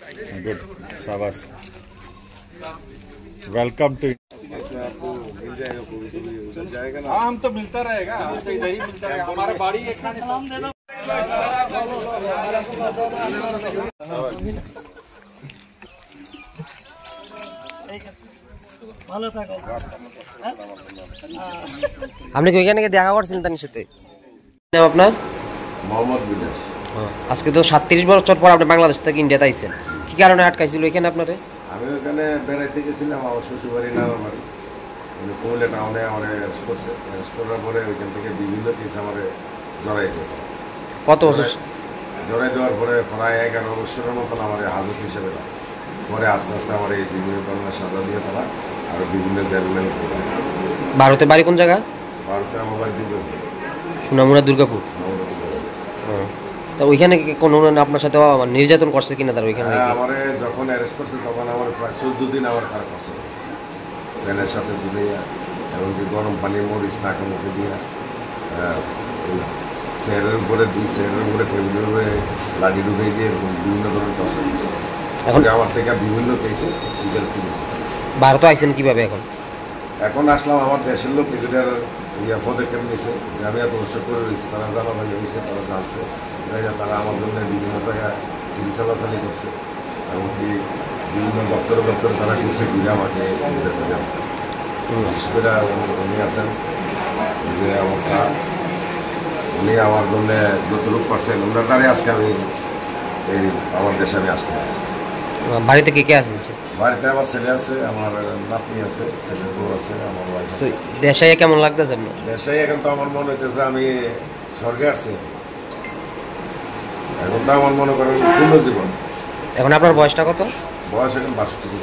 Good शाबाश welcome to आपको मिल जाएगा मिल जाएगा ना। हाँ हम तो मिलता रहेगा, हम तो इधर ही मिलता रहेगा। हमारा बाड़ी एक सलाम दे दो। ভালো থাকো। আপনি কি ওইখানে দেখা করছিলেন তার সাথে? নাম আপনার? মোহাম্মদ বিলাস। আজকে তো 37 বছর পর আপনি বাংলাদেশ থেকে ইন্ডিয়াতে আইছেন, কি কারণে আটকাইছিল এখানে আপনারে? আমি ওখানে বেড়াইতে গেছিলাম, আমার শ্বশুরবাড়ি না আমার বাড়ি কুমিল্লা টাউনে আমার অ্যারেস্ট করছে। অ্যারেস্ট করার পরে ওইখান থেকে বিভিন্ন কেস আমার জড়াই দেয়। কত বছর জড়াই দেওয়ার পরে প্রায় 11 বছরের মতন আমার হাজত হিসেবে দেয়। পরে আস্তে আস্তে আমার এই বিভিন্ন ধরনের সাজা দিয়ে তারা আরও বিভিন্ন জেলমেল করে। ভারতে বাড়ি কোন জায়গা? ভারতে আমার বাড়ি দুর্গাপুর। সুনামুড়া দুর্গাপুর। তা ওইখানে কোনো আপনার সাথে নির্যাতন করছে কিনা তার ওইখানে? আমার যখন অ্যারেস্ট করছে তখন আমার প্রায় 14 দিন আমার খারাপ কষ্ট হয়েছে। ফ্যানের সাথে জুড়িয়া, এমনকি গরম পানি মরিচ নাকে মুখে দিয়া, ওই চেয়ারের উপরে 2 চেয়ারের উপরে টেবিলের উপরে লাঠি ঢুকে দিয়ে এরকম বিভিন্ন ধরনের কষ্ট হয়েছে। এখন আমার থেকে বিভিন্ন কেসে সিজার তুলেছে। ভারতে আইছেন কিভাবে এখন? এখন আসলাম, আমার দেশের লোক এটার পদক্ষেপ নিয়েছে যে আমি এত বছর করে রয়েছি, তারা জানাবানি হয়েছে, তারা জানছে, তারা আমার জন্য বিভিন্ন জায়গায় চিকিৎসা চালাচালি করছে, এমনকি বিভিন্ন দপ্তরে তারা করছে ঘুরে আমাকে জানছে। বিশেষ করে উনি আছেন যে আমার স্যার, উনি আমার জন্য যতটুকু করছেন ওনার দ্বারে আজকে আমি এই আমার দেশে আমি আসতে পারছি। বাড়িতে কে কে আসছে? বাড়িতে আমার ছেলে আছে, আমার নাতনি আছে, ছেলের বউ আছে, আমার ওয়াইফ আছে। দেশে কেমন লাগতেছে আপনার? দেশে এখন তো আমার মনে হইতেছে আমি স্বর্গে আসছি। এখন তো আমার মনে করেন পূর্ণ জীবন। এখন আপনার বয়সটা কত? বয়স এখন 62।